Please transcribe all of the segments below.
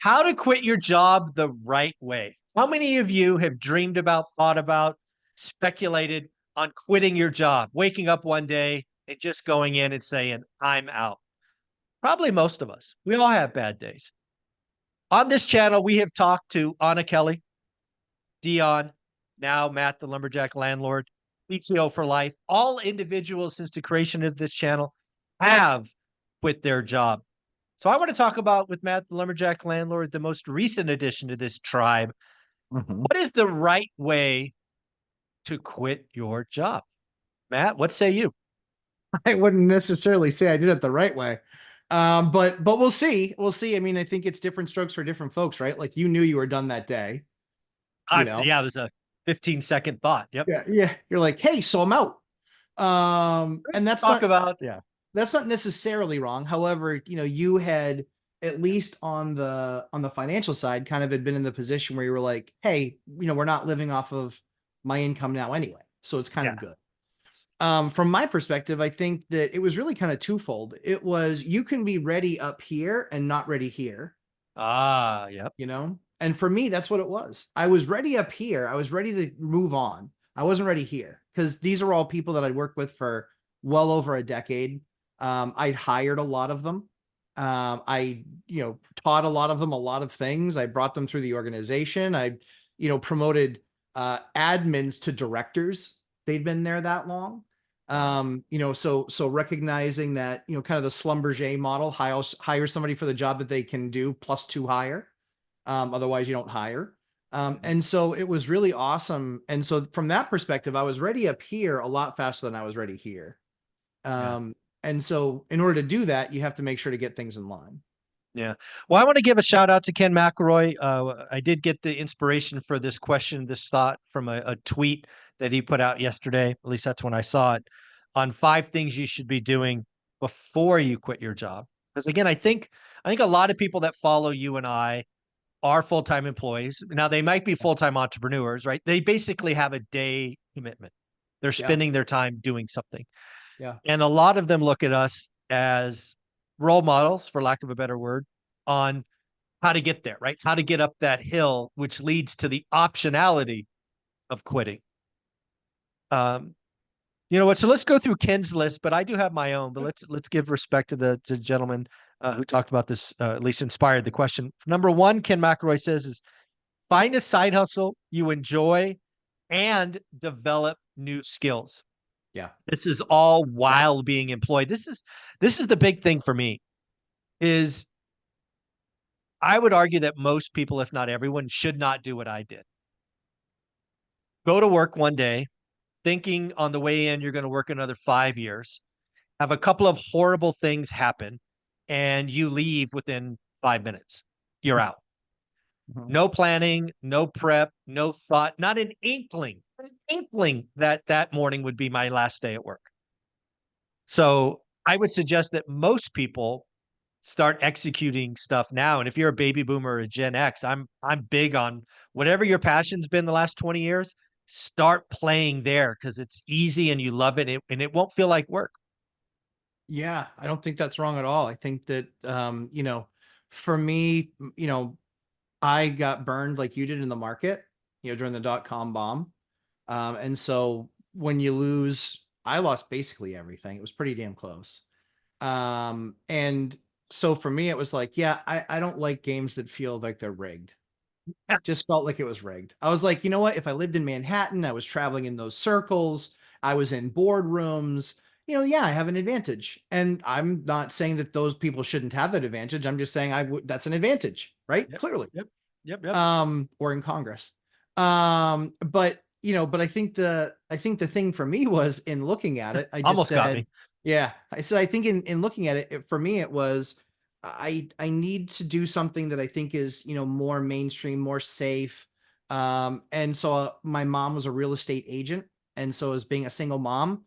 How to quit your job the right way. How many of you have dreamed about, thought about, speculated on quitting your job, waking up one day and just going in and saying, I'm out? Probably most of us. We all have bad days. On this channel, we have talked to Anna Kelly, Dion, now Matt, the lumberjack landlord, PTO for life. All individuals since the creation of this channel have quit their job. So I want to talk about with Matt, the lumberjack landlord, the most recent addition to this tribe. Mhm. What is the right way to quit your job? Matt, what say you? I wouldn't necessarily say I did it the right way. But we'll see. We'll see. I mean, I think it's different strokes for different folks, right? Like you knew you were done that day, you know. Yeah, it was a 15-second thought. Yep. Yeah, yeah. You're like, hey, so I'm out. And Let's talk about, yeah. that's not necessarily wrong. However, you had at least on the financial side kind of had been in the position where you were like, hey, we're not living off of my income now anyway. So it's kind Yeah. of good. From my perspective, I think that it was really kind of twofold. It was you can be ready up here and not ready here, Yep. And for me, that's what it was. I was ready up here. I was ready to move on. I wasn't ready here because these are all people that I'd worked with for well over a decade. I'd hired a lot of them. I, taught a lot of them a lot of things. I brought them through the organization. I, promoted admins to directors. They'd been there that long. So recognizing that, kind of the Schlumberger model, hire somebody for the job that they can do plus two hire. Otherwise you don't hire. And so it was really awesome. And so from that perspective, I was ready up here a lot faster than I was ready here. Yeah. And so in order to do that, you have to make sure to get things in line. Yeah. Well, I want to give a shout out to Ken McElroy. I did get the inspiration for this question, this thought from a tweet that he put out yesterday. At least that's when I saw it, on 5 things you should be doing before you quit your job. Because again, I think a lot of people that follow you and I are full-time employees. Now they might be full-time entrepreneurs, right? They basically have a day commitment. They're Yeah. spending their time doing something. Yeah. And a lot of them look at us as role models, for lack of a better word, on how to get there, right? How to get up that hill, which leads to the optionality of quitting. Um, you know what? So let's go through Ken's list, but I do have my own. But let's give respect to the gentleman who talked about this, at least inspired the question. Number one, Ken McElroy says is find a side hustle you enjoy and develop new skills. Yeah. This is all while being employed. This is the big thing for me is I would argue that most people, if not everyone, should not do what I did. Go to work one day thinking on the way in you're going to work another 5 years, have a couple of horrible things happen, and you leave within 5 minutes. You're out. Mhm. No planning, no prep, no thought, not an inkling that that morning would be my last day at work. So I would suggest that most people start executing stuff now. And if you're a baby boomer or a Gen X, I'm big on whatever your passion's been the last 20 years, start playing there because it's easy and you love it and it won't feel like work. Yeah, I don't think that's wrong at all. I think that, for me, I got burned like you did in the market, during the dot-com bomb. And so when you lose, I lost basically everything. It was pretty damn close. And so for me, it was like, yeah, I don't like games that feel like they're rigged. Just felt like it was rigged. I was like, you know what? If I lived in Manhattan, I was traveling in those circles, I was in boardrooms, yeah, I have an advantage. And I'm not saying that those people shouldn't have that advantage. I'm just saying that's an advantage, right? Yep. Clearly. Yep. Yep. Yep. Or in Congress. But I think the thing for me was in looking at it, I just Almost got said, me. yeah, I said, I think in looking at it, for me, it was, I need to do something that I think is, more mainstream, more safe. And so my mom was a real estate agent. And so as being a single mom,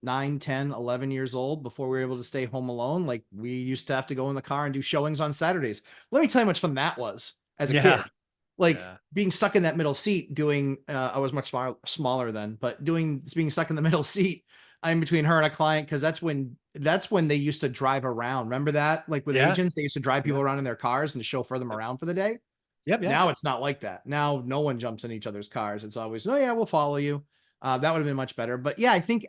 9, 10, 11 years old, before we were able to stay home alone, like we used to have to go in the car and do showings on Saturdays. Let me tell you how much fun that was as a Yeah. kid. Like Yeah. being stuck in that middle seat doing, I was much smaller then, but being stuck in the middle seat, I'm between her and a client. Cause that's when that's when they used to drive around. Remember that? Like with Yeah. agents, they used to drive Yeah. people around in their cars and chauffeur them Yep. around for the day. Yep. Yep. Now it's not like that. Now no one jumps in each other's cars. It's always, oh yeah, we'll follow you. That would have been much better. But yeah, I think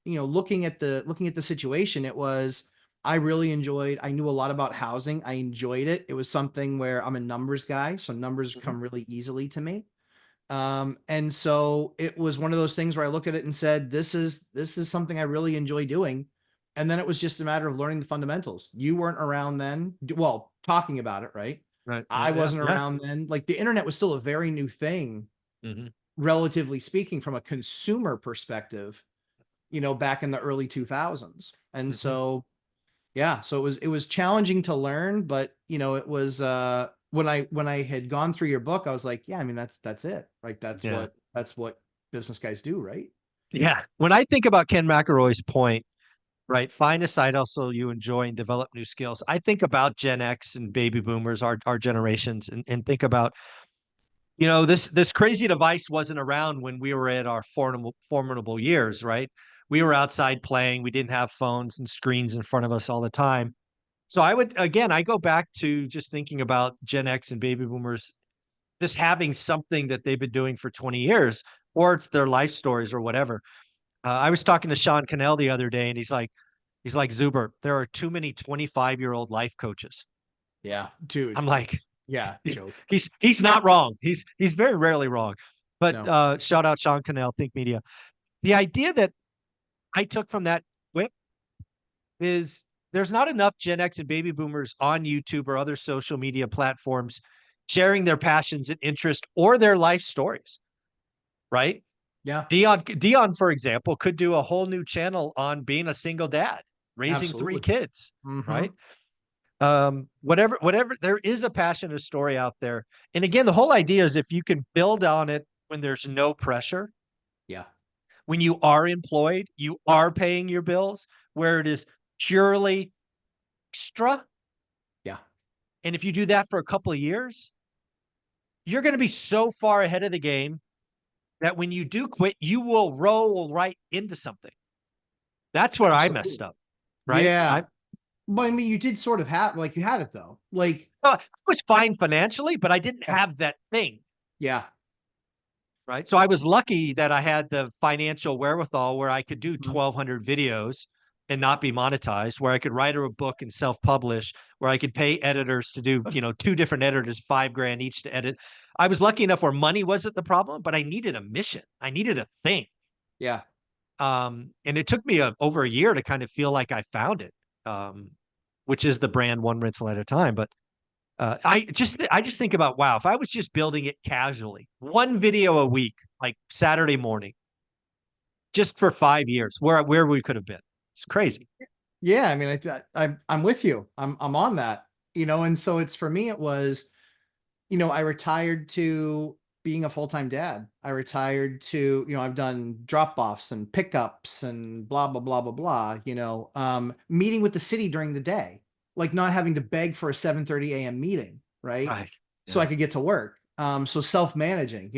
looking at the situation, it was, I really enjoyed. I knew a lot about housing. I enjoyed it. It was something where I'm a numbers guy, so numbers Mhm. come really easily to me. And so it was one of those things where I looked at it and said, this is something I really enjoy doing. And then it was just a matter of learning the fundamentals. You weren't around then, well, talking about it, right? Right. I Right. Yeah. wasn't Yeah. around then. Like the internet was still a very new thing, Hmm. relatively speaking, from a consumer perspective, back in the early 2000s. And Hmm. so, yeah, so it was challenging to learn, but it was when I had gone through your book, I was like, yeah, I mean that's it. Like Yeah. that's what business guys do, right? Yeah. When I think about Ken McElroy's point, right, find a side hustle you enjoy and develop new skills. I think about Gen X and baby boomers, our generations, and think about, this crazy device wasn't around when we were at our formidable years, right? We were outside playing. We didn't have phones and screens in front of us all the time. So I go back to just thinking about Gen X and baby boomers just having something that they've been doing for 20 years, or it's their life stories or whatever. I was talking to Sean Cannell the other day, and he's like, Zuber, there are too many 25-year-old life coaches. Yeah, dude, I'm like, it's yeah, joke. he's not wrong. He's very rarely wrong. But No. shout out Sean Cannell, Think Media. The idea that I took from that whip is there's not enough Gen X and baby boomers on YouTube or other social media platforms sharing their passions and interests or their life stories, right? Yeah, Dion, for example, could do a whole new channel on being a single dad, raising three absolutely. kids, Hmm. right? Whatever, there is a passion, a story out there. And again, the whole idea is if you can build on it when there's no pressure, Yeah, when you are employed, you are paying your bills, where it is purely extra. yeah, And if you do that for a couple of years, you're going to be so far ahead of the game that when you do quit, you will roll right into something. That's where I messed absolutely. up, right? Yeah. But I mean, you did sort of have, like, you had it though. Like, I was fine financially, but I didn't yeah, have that thing. yeah. Right. So I was lucky that I had the financial wherewithal where I could do Mhm. 1,200 videos and not be monetized, where I could write a book and self-publish, where I could pay editors to do, two different editors, $5,000 each to edit. I was lucky enough where money wasn't the problem, but I needed a mission. I needed a thing. Yeah, And it took me over a year to kind of feel like I found it, um, which is the brand one rental at a time. But I just think about, wow, if I was just building it casually, one video a week, like Saturday morning, just for 5 years, where we could have been. It's crazy. yeah. I mean, I'm with you. I'm on that. And so it's, for me, it was, I retired to being a full-time dad. I retired to, I've done drop-offs and pickups and blah, blah, blah, blah, blah, meeting with the city during the day, like not having to beg for a 7:30 a.m. meeting, right? Right. So I Yeah. could get to work. So self-managing,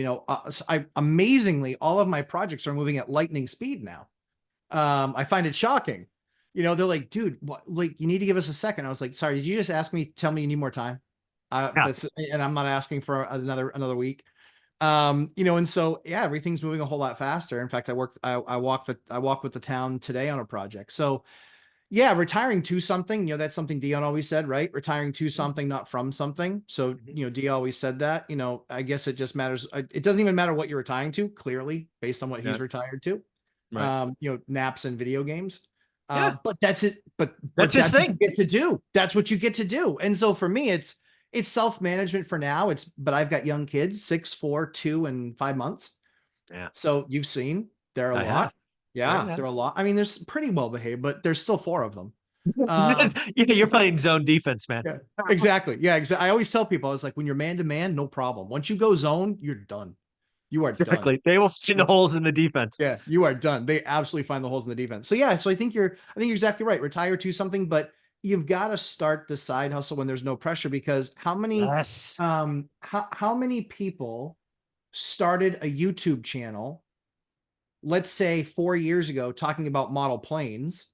so amazingly, all of my projects are moving at lightning speed now. I find it shocking. They're like, dude, what, like, you need to give us a second. I was like, sorry, did you just ask me, tell me you need more time? Yeah. And I'm not asking for another week. And so yeah, everything's moving a whole lot faster. In fact, I walk with the town today on a project. So yeah, retiring to something, that's something Dion always said, right? Retiring to something, not from something. So, Mhm. Dion always said that, I guess it just matters. It doesn't even matter what you're retiring to, clearly, based on what Yeah. he's retired to. Right. Naps and video games. Yeah. But that's it. But That's his that's what you thing. get to do. That's what you get to do. And so for me, it's self-management for now. But I've got young kids, 6, 4, 2, and 5 months. Yeah. So you've seen they're a I lot. have. I Yeah, have. they're a lot. I mean, there's pretty well behaved, but there's still 4 of them. Um, Yeah, you're playing zone defense, man. yeah, exactly. Yeah, exactly. I always tell people, I was like, when you're man to man, no problem. Once you go zone, you're done. You are done. Exactly. They will find the holes in the defense. Yeah, you are done. They absolutely find the holes in the defense. So yeah, so I think you're exactly right. Retire to something, but you've got to start the side hustle when there's no pressure, because Yes. how many people started a YouTube channel, let's say 4 years ago, talking about model planes,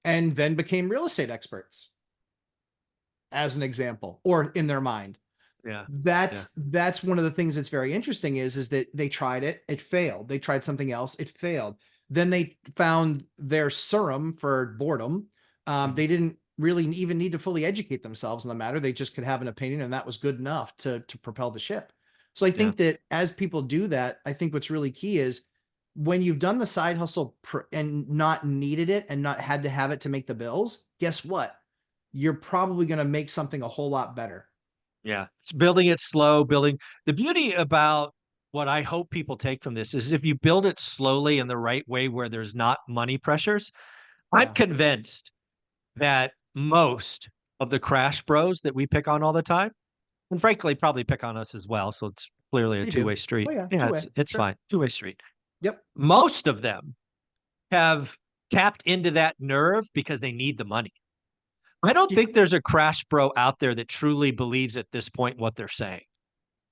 and then became real estate experts, as an example, or in their mind. Yeah. Yeah. That's one of the things that's very interesting is that they tried it, it failed. They tried something else, it failed. Then they found their serum for boredom. Mhm. They didn't really even need to fully educate themselves on the matter. They just could have an opinion, and that was good enough to propel the ship. So I Yeah. think that as people do that, I think what's really key is when you've done the side hustle and not needed it and not had to have it to make the bills, guess what? You're probably going to make something a whole lot better. Yeah. It's building it slow, building the beauty about what I hope people take from this is if you build it slowly in the right way where there's not money pressures, I'm Yeah, convinced that most of the crash bros that we pick on all the time, and frankly, probably pick on us as well. So it's clearly a you do. two-way street. Oh yeah, Yeah, two way. it's Sure. fine. Two-way street. Yep. Most of them have tapped into that nerve because they need the money. I don't Yeah. think there's a crash bro out there that truly believes at this point what they're saying.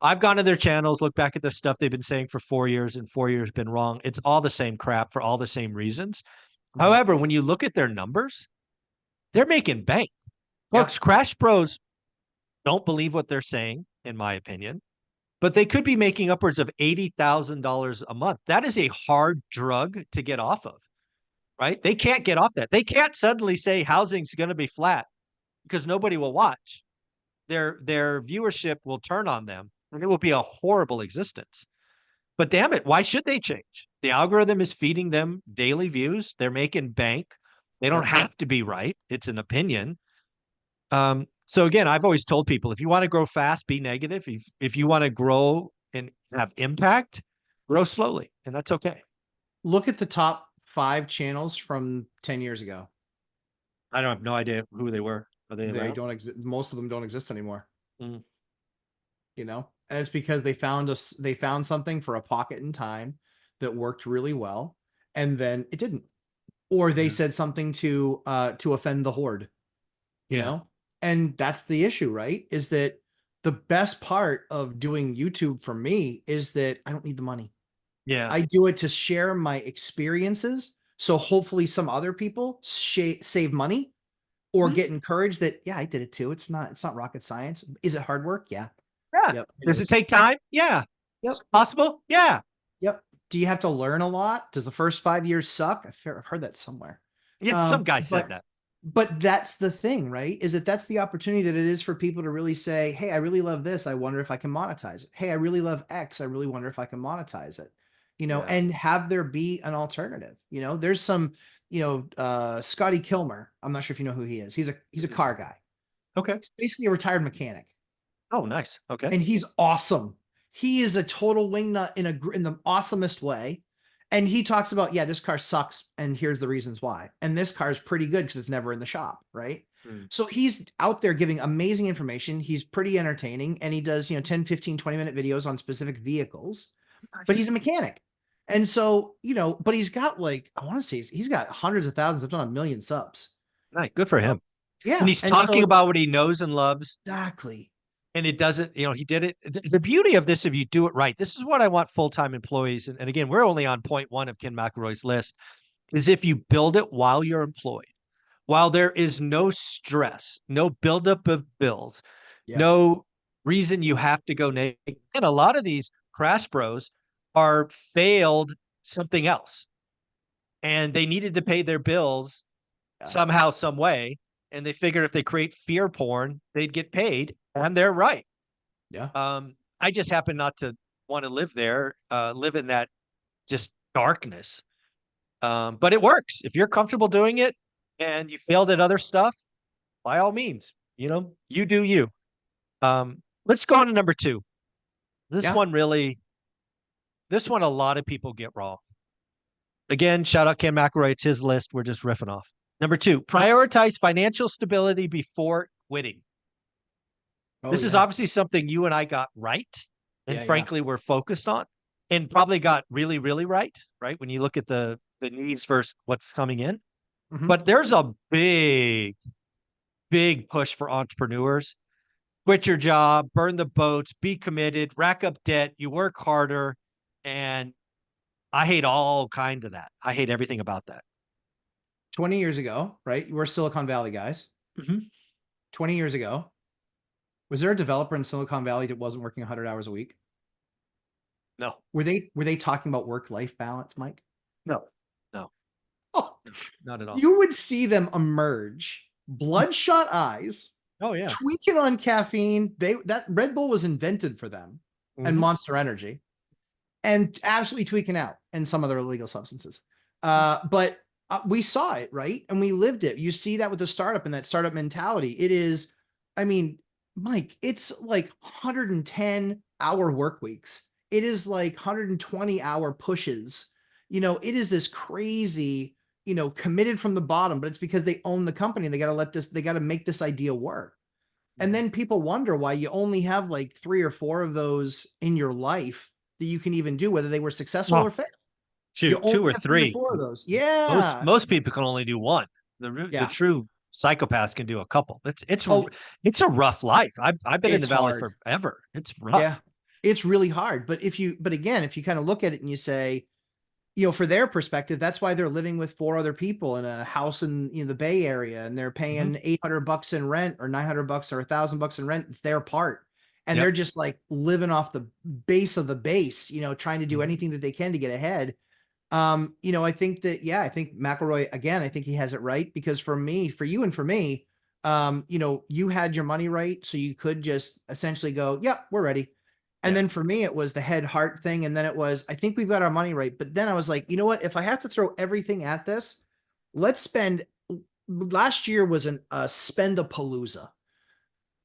I've gone to their channels, look back at the stuff they've been saying for 4 years, and 4 years been wrong. It's all the same crap for all the same reasons. Mhm. However, when you look at their numbers, they're making bank. Yeah. Folks, crash bros don't believe what they're saying, in my opinion, but they could be making upwards of $80,000 a month. That is a hard drug to get off of, right? They can't get off that. They can't suddenly say housing's going to be flat because nobody will watch. Their viewership will turn on them and it will be a horrible existence. But damn it, why should they change? The algorithm is feeding them daily views. They're making bank. They don't Yep. have to be right. It's an opinion. So again, I've always told people if you want to grow fast, be negative. If you want to grow and have impact, grow slowly, and that's okay. Look at the top 5 channels from 10 years ago. I don't have no idea who they were. Are they They around? don't exist. Most of them don't exist anymore, Mm, you know? And it's because they found something for a pocket in time that worked really well, and then it didn't. Or they yeah. said something to offend the horde, you Yeah. know? And that's the issue, right? Is that the best part of doing YouTube for me is that I don't need the money. Yeah. I do it to share my experiences. So hopefully some other people save money or Mhm. get encouraged that, yeah, I did it too. It's not rocket science. Is it hard work? Yeah. Yeah. Yep. It Does it is. take time? Yeah. Is Yep. it possible? Yeah. Yep. Do you have to learn a lot? Does the first 5 years suck? I've heard that somewhere. Yeah. Some guy said But that. that's the thing, right? Is that that's the opportunity that it is for people to really say, "Hey, I really love this. I wonder if I can monetize it. Hey, I really love X. I really wonder if I can monetize it." Yeah. And have there be an alternative. There's some, Scotty Kilmer. I'm not sure if you know who he is. He's a Mm. car guy. Okay. He's basically a retired mechanic, Oh, nice. Okay. and he's awesome. He is a total wingnut in the awesomest way. And he talks about, yeah, this car sucks, and here's the reasons why. And this car is pretty good because it's never in the shop, right? Mm. So he's out there giving amazing information. He's pretty entertaining, and he does, 10, 15, 20-minute videos on specific vehicles, but Nice. he's a mechanic. And so, but he's got like, I want to say he's got hundreds of thousands, if not a million subs. Nice. Good for him. And Yeah. he's And talking so about what he knows and loves. exactly. And it doesn't, he did it. The beauty of this, if you do it right, this is what I want full-time employees. And again, we're only on point one of Ken McElroy's list, is if you build it while you're employed, while there is no stress, no buildup of bills, Yeah. no reason you have to go naked. And a lot of these crash bros are failed something else and they needed to pay their bills Yeah. somehow, some way. And they figured if they create fear porn, they'd get paid. And they're right. Yeah. I just happen not to want to live there, live in that just darkness. But it works. If you're comfortable doing it and you failed at other stuff, by all means, you do you. Let's go on to number two. This Yeah. one really, this one a lot of people get wrong. Again, shout out Ken McElroy. It's his list. We're just riffing off. Number two, prioritize financial stability before quitting. Oh This is yeah. obviously something you and I got right. And Yeah. Yeah. frankly, we're focused on and probably got really, really right, right? When you look at the needs versus what's coming in. Mhm. But there's a big, big push for entrepreneurs. Quit your job, burn the boats, be committed, rack up debt, you work harder. And I hate all kinds of that. I hate everything about that. 20 years ago, right? We're Silicon Valley guys. Mhm. 20 years ago, was there a developer in Silicon Valley that wasn't working 100 hours a week? No, Were they talking about work-life balance, Mike? no, no, Oh, no, not at all. you would see them emerge, bloodshot eyes, Oh, yeah. tweaking on caffeine. That Red Bull was invented for them, and Mhm. Monster Energy, and absolutely tweaking out, and some other illegal substances. But we saw it, right? And we lived it. You see that with the startup and that startup mentality. It is, I mean, Mike, it's like 110-hour work weeks. It is like 120-hour pushes. It is this crazy, committed from the bottom, but it's because they own the company. They got to make this idea work. And Mhm. then people wonder why you only have like 3 or 4 of those in your life that you can even do, whether they were successful Well, or fail. You shoot, only 2 or have 3 or 3. 4 of those. Most Yeah. most people can only do 1. The Yeah. true psychopaths can do a couple. Oh, It's a rough life. I've been in the it's valley hard. forever. It's rough. Yeah. It's really hard. But again, if you kind of look at it and you say, for their perspective, that's why they're living with 4 other people in a house in, the Bay Area, and they're Mhm. paying $800 in rent or $900 or $1,000 in rent. It's their part. And they're Yep. just like living off the base of the base, trying to do Mhm. anything that they can to get ahead. I think that, yeah, I think McElroy, again, I think he has it right, because for you and for me, you had your money right. So you could just essentially go, yep, we're ready. And Yeah. then for me, it was the head heart thing. And then it was, I think we've got our money right. But then I was like, you know what? If I have to throw everything at this, let's spend, last year was a spend a palooza,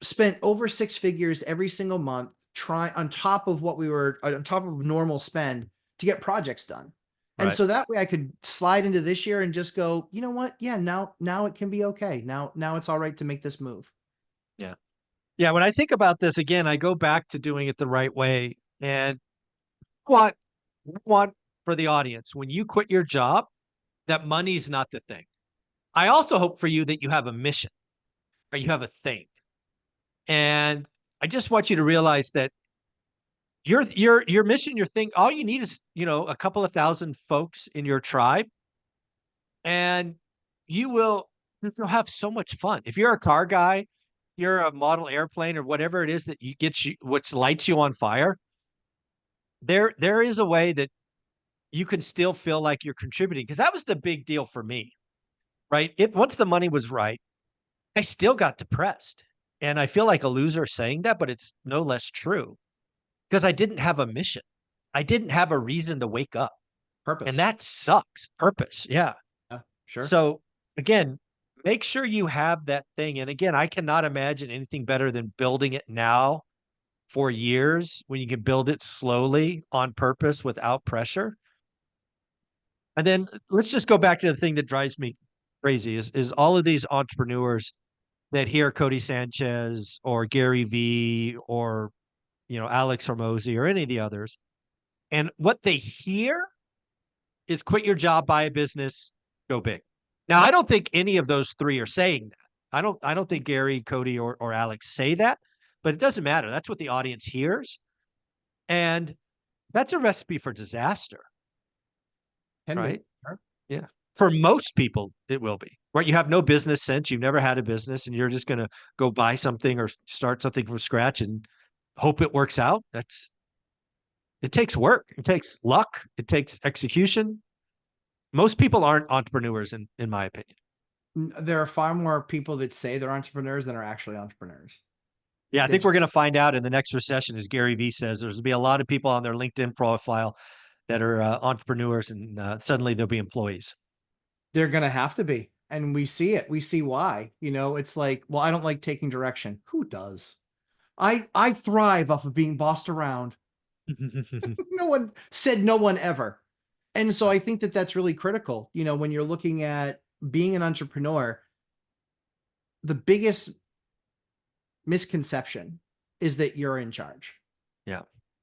spent over 6 figures every single month, try on top of what we were on top of normal spend to get projects done. And Right. so that way I could slide into this year and just go, you know what? Yeah, now it can be okay. Now it's all right to make this move. Yeah. Yeah, when I think about this again, I go back to doing it the right way. And what want for the audience, when you quit your job, that money's not the thing. I also hope for you that you have a mission or you have a thing. And I just want you to realize that your mission, your thing, all you need is, a couple of thousand folks in your tribe, and you will you'll have so much fun. If you're a car guy, you're a model airplane or whatever it is that you get you which lights you on fire, there is a way that you can still feel like you're contributing, because that was the big deal for me, right? It Once the money was right, I still got depressed. And I feel like a loser saying that, but it's no less true, because I didn't have a mission. I didn't have a reason to wake up. And Purpose. that sucks. Purpose. Yeah. Yeah, sure. So again, make sure you have that thing. And again, I cannot imagine anything better than building it now for years, when you can build it slowly on purpose without pressure. And then let's just go back to the thing that drives me crazy is all of these entrepreneurs that hear Cody Sanchez or Gary Vee or Alex Hormozy or any of the others. And what they hear is quit your job, buy a business, go big. Now, I don't think any of those 3 are saying that. I don't think Gary, Cody, or Alex say that, but it doesn't matter. That's what the audience hears. And that's a recipe for disaster, Can be. right? Sure. Yeah. For most people, it will be. Right? You have no business sense. You've never had a business, and you're just going to go buy something or start something from scratch and hope it works out. It takes work. It takes luck. It takes execution. Most people aren't entrepreneurs, in my opinion. There are far more people that say they're entrepreneurs than are actually entrepreneurs. Yeah, I That think we're going just to find out in the next recession, as Gary Vee says, there's going to be a lot of people on their LinkedIn profile that are entrepreneurs, and suddenly they'll be employees. they're gonna have to be. And we see it. We see why. It's like, well, I don't like taking direction. Who does? I thrive off of being bossed around. No one said no one ever. And so I think that that's really critical. When you're looking at being an entrepreneur, the biggest misconception is that you're in charge. Yeah.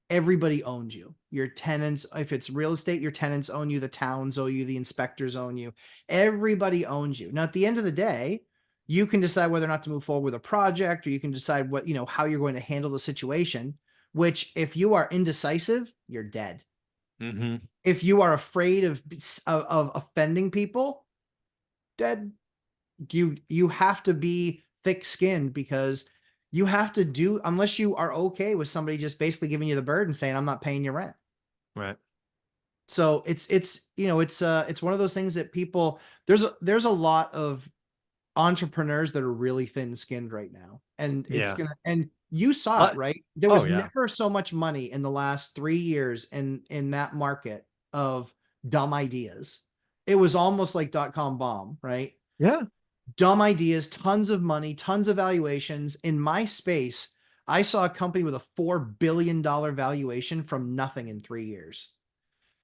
Everybody owns you. Your tenants, if it's real estate, your tenants own you, the towns own you, the inspectors own you. Everybody owns you. Now, at the end of the day, you can decide whether or not to move forward with a project, or you can decide how you're going to handle the situation, which if you are indecisive, you're dead. Hmm. If you are afraid of offending people, dead. You have to be thick-skinned because you have to do, unless you are okay with somebody just basically giving you the bird and saying, I'm not paying your rent. Right. So it's one of those things that people, there's a lot of entrepreneurs that are really thin-skinned right now. And Yeah. and you saw it, But, right? There oh was yeah. never so much money in the last 3 years in that market of dumb ideas. It was almost like dot-com bomb, right? Yeah. Dumb ideas, tons of money, tons of valuations. In my space, I saw a company with a $4 billion valuation from nothing in 3 years.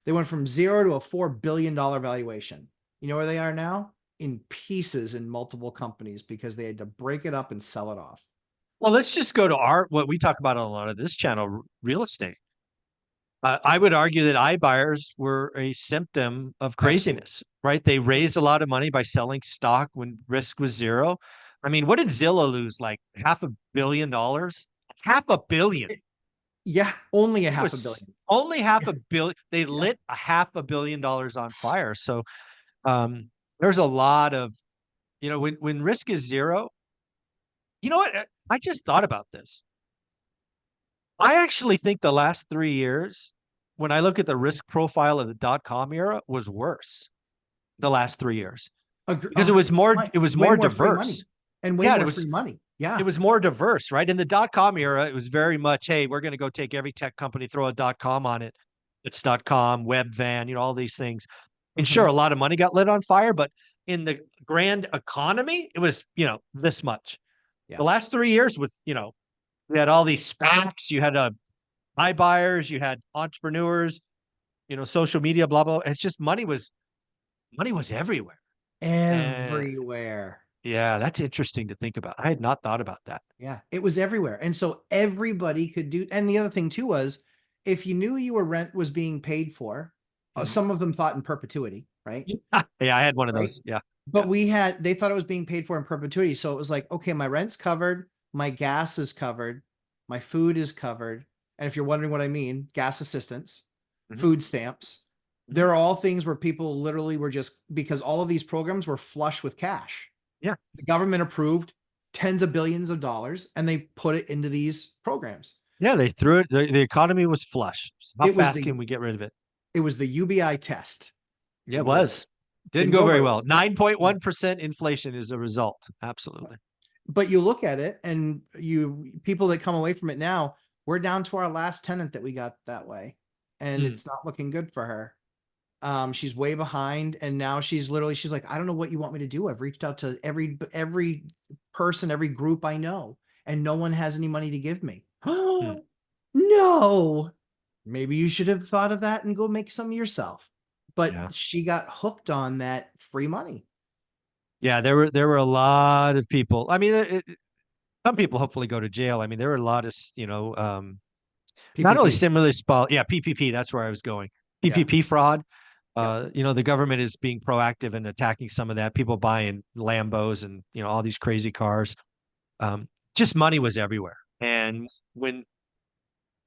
They went from zero to a $4 billion valuation. You know where they are now? In pieces in multiple companies because they had to break it up and sell it off. Well, let's just go to what we talk about on a lot of this channel, real estate. I would argue that iBuyers were a symptom of Absolutely. craziness, right? They raised a lot of money by selling stock when risk was zero. I mean, what did Zillow lose? Like $500 million? Half a billion. Yeah, only a It half a was billion. only half Yeah, a billion. They yeah. lit a $500 million on fire. So there's a lot of, when risk is zero, you know what? I just thought about this. I actually think the last 3 years, when I look at the risk profile of the dot-com era, was worse the last 3 years because it was Way more more free money diverse. and way Yeah, more free money. it Yeah. was more diverse, right? In the dot-com era, it was very much, hey, we're going to go take every tech company, throw a dot-com on it. It's dot-com, Webvan, all these things. And sure, Mhm. a lot of money got lit on fire, but in the grand economy, it was, this much. Yeah. The last 3 years was, we had all these SPACs, you had iBuyers, you had entrepreneurs, social media, blah, blah. It's just money was everywhere. And Everywhere. yeah, that's interesting to think about. I had not thought about that. Yeah, it was everywhere. And so everybody could do, and the other thing too was if you knew your rent was being paid for, Mhm. some of them thought in perpetuity, right? Yeah, I had one of Right. those. Yeah. Yeah. But they thought it was being paid for in perpetuity. So it was like, okay, my rent's covered, my gas is covered, my food is covered. And if you're wondering what I mean, gas assistance, Mhm. food stamps, Mhm. they're all things where people literally were just because all of these programs were flush with cash. Yeah. The government approved tens of billions of dollars and they put it into these programs. Yeah. They threw it. The economy was flush. So how It was fast the can we get rid of it? UBI test. Yeah, it Didn't go very was. Didn't didn't go go very very well. well. Yeah. 9.1% inflation is a result. Absolutely. But you look at it and you people that come away from it now, we're down to our last tenant that we got that way. And Mm. it's not looking good for her. She's way behind and now she's like, I don't know what you want me to do. I've reached out to every person, every group I know, and no one has any money to give me. Mm. No. Maybe you should have thought of that and go make some yourself. But Yeah. she got hooked on that free money. Yeah. There were a lot of people. I mean, some people hopefully go to jail. I mean, there were a lot of, not only PPP. stimulus, but yeah, PPP. That's where I was going. Yeah. PPP fraud. Yep. The government is being proactive in attacking some of that. People buying Lambos and all these crazy cars. Um, just money was everywhere. And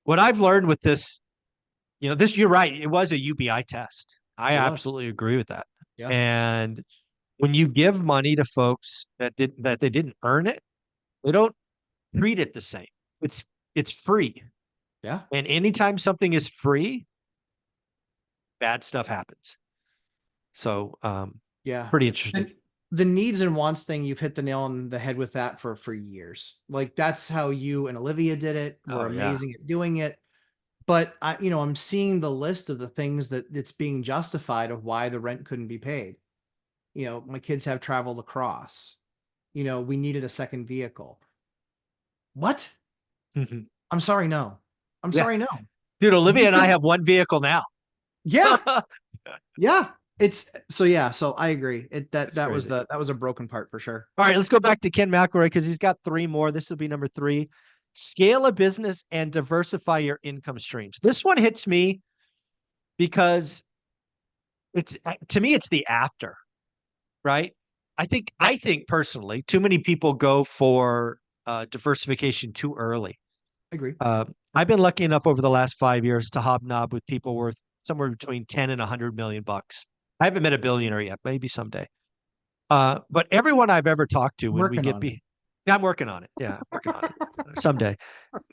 what I've learned with this, you're right. It was a UBI test. I It was. absolutely agree with that. Yeah. And when you give money to folks that they didn't earn it, they don't treat it the same. It's it's free. Yeah. And anytime something is free, bad stuff happens. So, Yeah. pretty interesting. And the needs and wants thing, you've hit the nail on the head with that for years. Like that's how you and Olivia did it. We're Oh yeah. amazing at doing it. But I'm seeing the list of the things that it's being justified of why the rent couldn't be paid. My kids have travel lacrosse. We needed a second vehicle. What? Mhm. I'm sorry, no. I'm Yeah. sorry, no. Dude, Olivia You and I could, have one vehicle now. yeah, yeah. It's so yeah, so I agree. It's crazy. That was a broken part for sure. All right, let's go back to Ken McElroy because he's got three more. This will be number three. Scale a business and diversify your income streams. This one hits me because it's to me, it's the after, right? I think personally, too many people go for diversification too early. Agree. Uh, I've been lucky enough over the last 5 years to hobnob with people worth somewhere between 10 and 100 million bucks. I haven't met a billionaire yet, maybe someday. But everyone I've ever talked to I'm when we working get on it. be yeah, I'm working on it. Yeah, I'm working on it someday.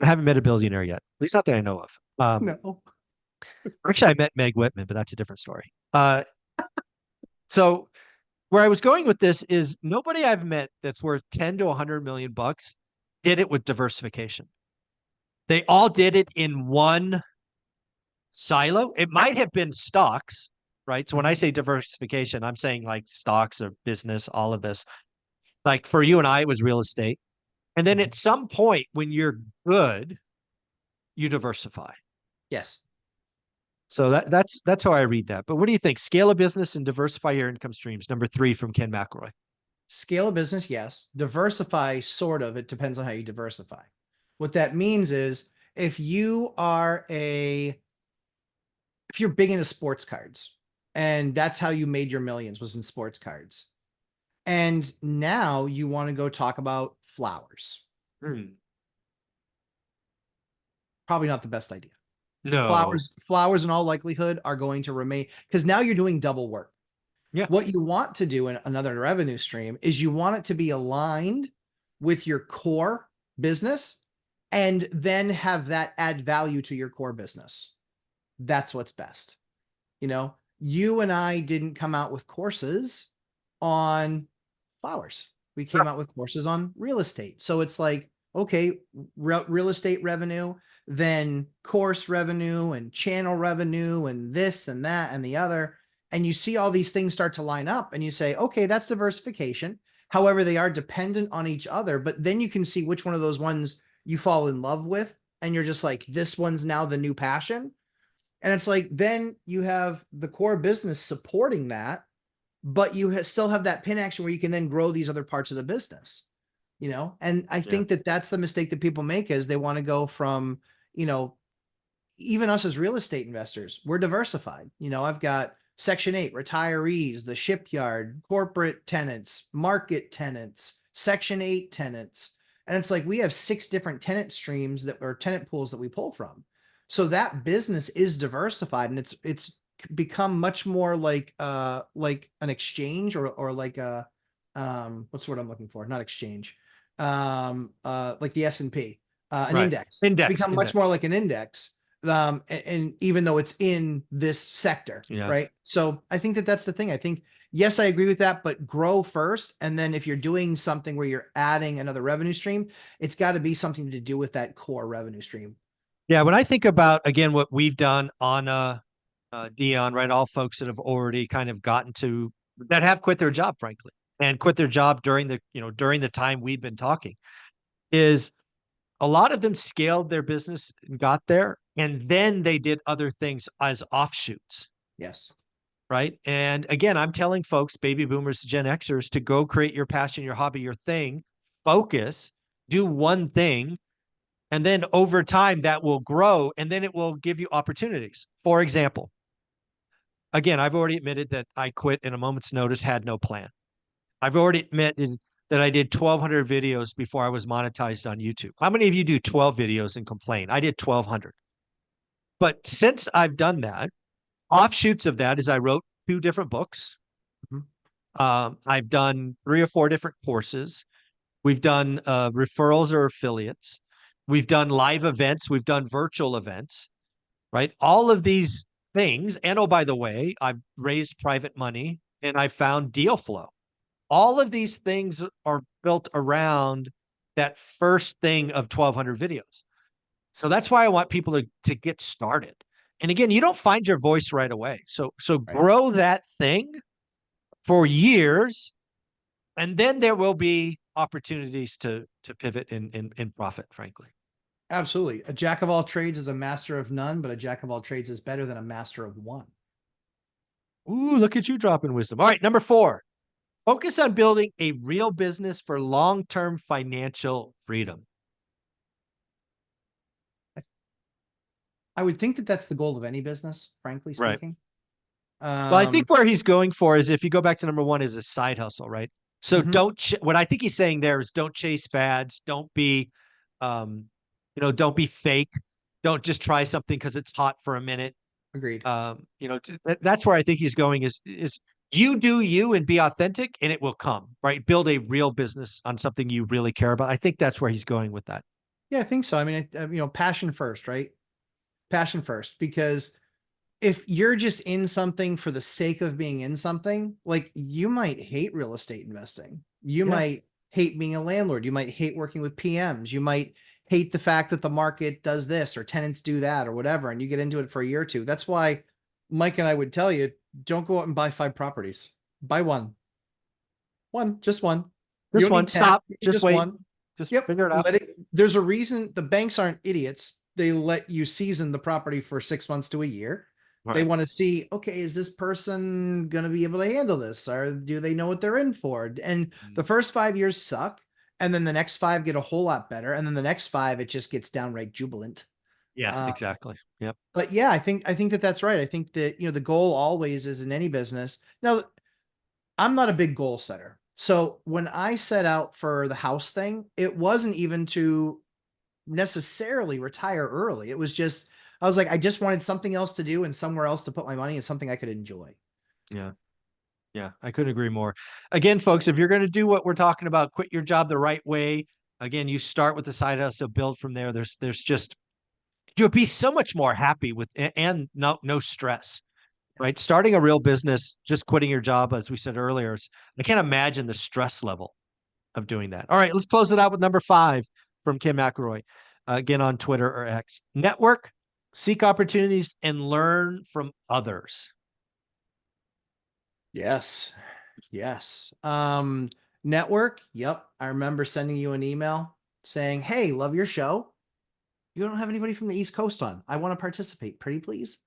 I haven't met a billionaire yet, at least not that I know of. No. Actually, I met Meg Whitman, but that's a different story. So where I was going with this is nobody I've met that's worth 10 to 100 million bucks did it with diversification. They all did it in one silo. It might have been stocks, right? So when I Mhm. say diversification, I'm saying like stocks or business, all of this. Like for you and I, it was real estate. And then Mhm. at some point when you're good, you diversify. Yes. So that's how I read that. But what do you think? Scale a business and diversify your income streams. Number 3 from Ken McElroy. Scale a business, yes. Diversify, sort of. It depends on how you diversify. What that means is if you are a if you're big into sports cards and that's how you made your millions was in sports cards. And now you want to go talk about flowers. Hmm. Probably not the best idea. No. Flowers in all likelihood are going to remain because now you're doing double work. Yeah. What you want to do in another revenue stream is you want it to be aligned with your core business and then have that add value to your core business. That's what's best. You know, you and I didn't come out with courses on flowers. We came out with courses on real estate. So it's like, okay, real estate revenue, then course revenue and channel revenue and this and that and the other. And you see all these things start to line up and you say, okay, that's diversification. However, they are dependent on each other, but then you can see which one of those ones you fall in love with. And you're just like, this one's now the new passion. And it's like, then you have the core business supporting that, but you still have that pin action where you can then grow these other parts of the business, you know? And I Yeah. think that that's the mistake that people make is they want to go from, you know, even us as real estate investors, we're diversified. You know, I've got Section 8 retirees, the shipyard, corporate tenants, market tenants, Section 8 tenants. And it's like we have 6 different tenant streams that are tenant pools that we pull from. So that business is diversified and it's become much more like an exchange or like a what's the word I'm looking for? Not exchange. Like the S&P, an Right. index. It's Index. become much more Index. like an index and even though it's in this sector, Yeah. right? So I think that that's the thing. I think, yes, I agree with that, but grow first. And then if you're doing something where you're adding another revenue stream, it's got to be something to do with that core revenue stream. Yeah. When I think about, again, what we've done on Dion, right? All folks that have already kind of gotten to that have quit their job, frankly, and quit their job during during the time we've been talking is a lot of them scaled their business and got there, and then they did other things as offshoots, Yes. right? And again, I'm telling folks, baby boomers, Gen Xers, to go create your passion, your hobby, your thing, focus, do one thing, and then over time that will grow and then it will give you opportunities. For example, again, I've already admitted that I quit in a moment's notice, had no plan. I've already admitted that I did 1,200 videos before I was monetized on YouTube. How many of you do 12 videos and complain? I did 1,200. But since I've done that, offshoots of that is I wrote 2 different books. Mhm. I've done 3 or 4 different courses. We've done referrals or affiliates. We've done live events. We've done virtual events, right? All of these things. And oh, by the way, I've raised private money and I found deal flow. All of these things are built around that first thing of 1,200 videos. So that's why I want people to get started. And again, you don't find your voice right away. So Right. grow that thing for years, and then there will be opportunities to pivot in profit, frankly. Absolutely. A jack of all trades is a master of none, but a jack of all trades is better than a master of one. Ooh, look at you dropping wisdom. All right, number 4. Focus on building a real business for long-term financial freedom. I would think that that's the goal of any business, frankly Right. speaking. Well, I Um, think where he's going for is if you go back to number 1 is a side hustle, right? So mhm, what I think he's saying there is don't chase fads, don't be don't be fake. Don't just try something because it's hot for a minute. agreed. That's where I think he's going is You do you and be authentic, and it will come, right? Build a real business on something you really care about. I think that's where he's going with that. Yeah, I think so. I mean, passion first, right? Passion first, because if you're just in something for the sake of being in something, like you might hate real estate investing. You Yeah. might hate being a landlord. You might hate working with PMs. You might hate the fact that the market does this or tenants do that or whatever. And you get into it for a year or two. That's why Mike and I would tell you, don't go out and buy 5 properties. Buy one. One, just one. You Just don't one. need 10, Stop. you need Just just wait. one. Just Yep. figure it out. Let it. There's a reason the banks aren't idiots. They let you season the property for 6 months to a year. All They right. want to see, okay, is this person going to be able to handle this? Or do they know what they're in for? And the first 5 years suck. And then the next 5 get a whole lot better. And then the next 5, it just gets downright jubilant. Yeah, Uh, exactly. Yep. but yeah, I think that that's right. I think that, the goal always is in any business. Now, I'm not a big goal setter. So when I set out for the house thing, it wasn't even to necessarily retire early. It was just, I was like, I just wanted something else to do and somewhere else to put my money and something I could enjoy. Yeah. Yeah. I couldn't agree more. Again, folks, if you're going to do what we're talking about, quit your job the right way. Again, you start with the side hustle, build from there. There's just you'll be so much more happy with and no stress, right? Starting a real business, just quitting your job, as we said earlier, I can't imagine the stress level of doing that. All right, let's close it out with number 5 from Kim McElroy, again on Twitter or X. Network, seek opportunities, and learn from others. Yes. Yes. Network. Yep. I remember sending you an email saying, hey, love your show. You don't have anybody from the East Coast on. I want to participate. Pretty please.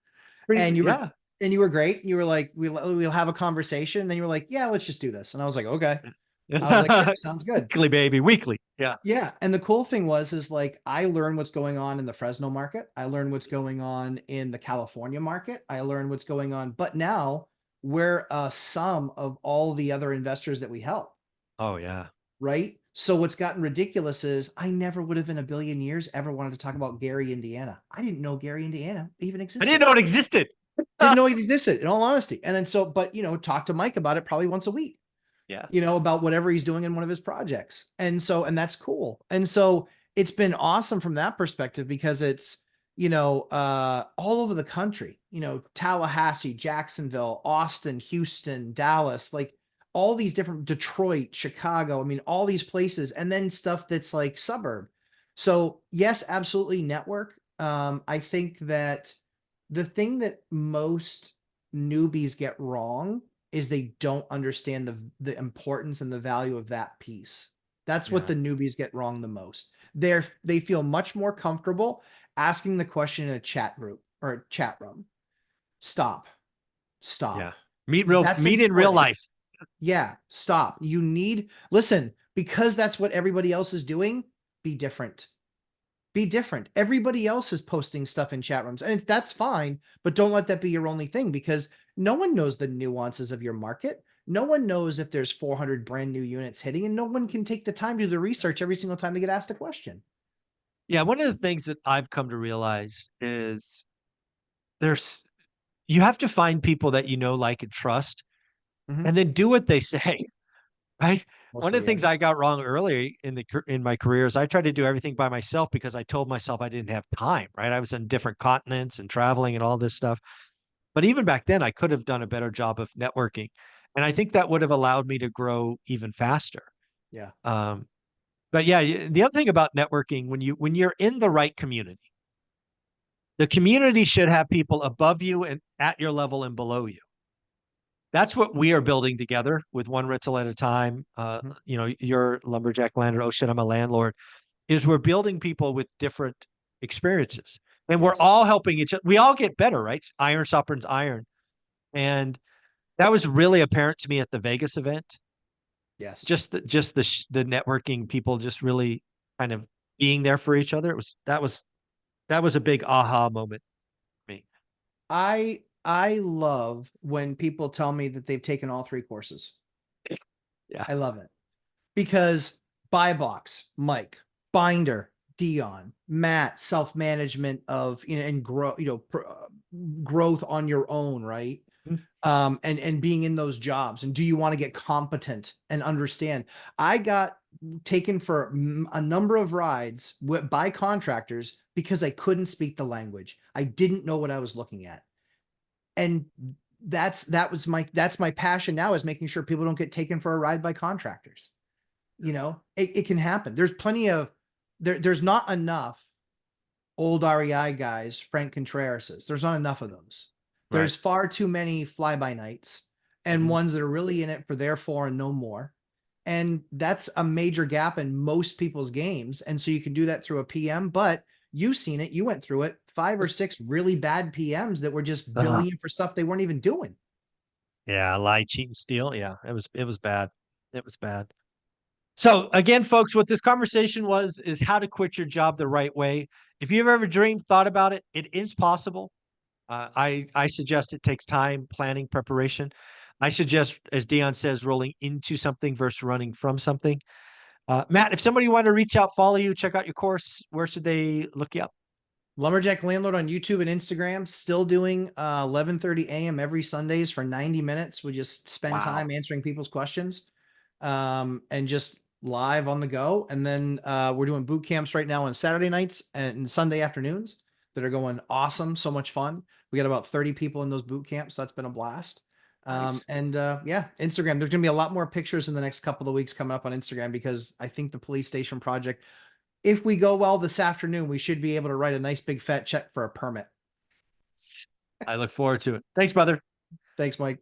And Pretty, you were yeah. and you were great. You were like, we'll have a conversation. And then you were like, yeah, let's just do this. And I was like, okay. I was like, sure, sounds good. Weekly, baby, weekly. Yeah, Yeah. And the cool thing is like I learned what's going on in the Fresno market. I learned what's going on in the California market. I learned what's going on. But now we're a sum of all the other investors that we help. oh yeah. Right. So what's gotten ridiculous is I never would have in a billion years ever wanted to talk about Gary, Indiana. I didn't know Gary, Indiana even I didn't existed. know it existed. Didn't know it existed in all honesty. And then so, but talk to Mike about it probably once a week, Yeah, about whatever he's doing in one of his projects. And so, and that's cool. And so it's been awesome from that perspective because it's, all over the country, Tallahassee, Jacksonville, Austin, Houston, Dallas, like all these different Detroit, Chicago. I mean, all these places, and then stuff that's like suburb. So yes, absolutely network. I think that the thing that most newbies get wrong is they don't understand the importance and the value of that piece. That's what yeah, the newbies get wrong the most. They feel much more comfortable asking the question in a chat group or a chat room. Stop. yeah. Stop. That's Meet in real important. life. Yeah, stop. Listen, because that's what everybody else is doing, be different. Be different. Everybody else is posting stuff in chat rooms, and that's fine, but don't let that be your only thing because no one knows the nuances of your market. No one knows if there's 400 brand new units hitting, and no one can take the time to do the research every single time they get asked a question. Yeah, one of the things that I've come to realize is there's you have to find people that you know, like, and trust, Mhm. and then do what they say, right? One of Mostly, the yeah. things I got wrong early in my career is I tried to do everything by myself because I told myself I didn't have time, right? I was on different continents and traveling and all this stuff. But even back then, I could have done a better job of networking, and I think that would have allowed me to grow even faster. Yeah. Um, but yeah, the other thing about networking when you're in the right community, the community should have people above you and at your level and below you. That's what we are building together with one rental at a time. Mhm. You're lumberjack landlord. Oh shit, I'm a landlord. Is we're building people with different experiences, and we're Yes. all helping each other. We all get better, right? Iron sharpens iron, and that was really apparent to me at the Vegas event. Yes. Just the networking, people just really kind of being there for each other. That was a big aha moment for me. I love when people tell me that they've taken all 3 courses. Yeah. I love it. Because buy box, Mike, binder, Dion, Matt, self-management of, and grow, growth on your own, right? And being in those jobs, and do you want to get competent and understand? I got taken for a number of rides by contractors because I couldn't speak the language. I didn't know what I was looking at. And that's my passion now, is making sure people don't get taken for a ride by contractors. You know, it can happen. There's plenty of there's not enough old REI guys, Frank Contrerases. There's not enough of those. Right. There's far too many fly by nights and Mhm. ones that are really in it for their four and no more. And that's a major gap in most people's games. And so you can do that through a PM, but you've seen it. You went through it. 5 or 6 really bad PMs that were just Uh-huh. billing you for stuff they weren't even doing. Yeah, lie, cheat, and steal. Yeah, it was bad. It was bad. So again, folks, what this conversation was is how to quit your job the right way. If you've ever dreamed, thought about it, it is possible. I suggest it takes time, planning, preparation. I suggest, as Dion says, rolling into something versus running from something. Matt, if somebody wanted to reach out, follow you, check out your course, where should they look you up? Lumberjack Landlord on YouTube and Instagram, still doing 11:30 a.m. every Sundays for 90 minutes. We just spend Wow. time answering people's questions, and just live on the go. And then we're doing boot camps right now on Saturday nights and Sunday afternoons that are going awesome. So much fun. We got about 30 people in those boot camps. So that's been a blast. Nice. And yeah, Instagram. There's going to be a lot more pictures in the next couple of weeks coming up on Instagram, because I think the police station project, if we go well this afternoon, we should be able to write a nice big fat check for a permit. I look forward to it. Thanks, brother. Thanks, Mike.